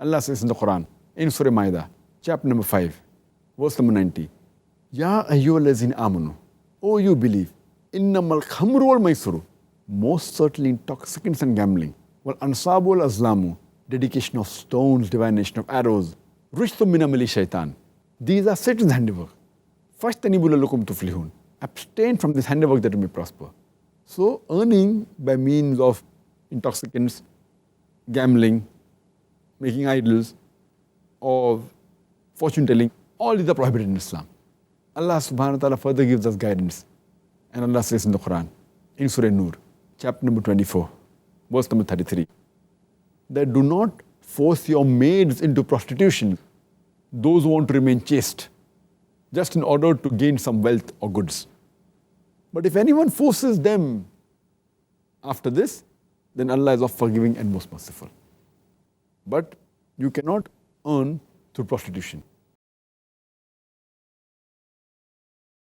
Allah says in the Quran, in Surah Ma'idah, chapter number 5, verse number 90, Ya ayyuhallazina amanu, oh you believe, innamal khamru wal maisuru, most certainly intoxicants and gambling, wal ansabu wal azlamu, dedication of stones, divination of arrows, rishtum min amali shaitan. These are Satan's handiwork. Fashtanibu lalakum tuflihun. Abstain from this handiwork that you may prosper. So earning by means of intoxicants, gambling, making idols, or fortune telling, all these are prohibited in Islam. Allah subhanahu wa ta'ala further gives us guidance. And Allah says in the Quran, in Surah Nur, chapter number 24, verse number 33, that do not force your maids into prostitution, those who want to remain chaste, just in order to gain some wealth or goods. But if anyone forces them after this, then Allah is of forgiving and most merciful. But you cannot earn through prostitution.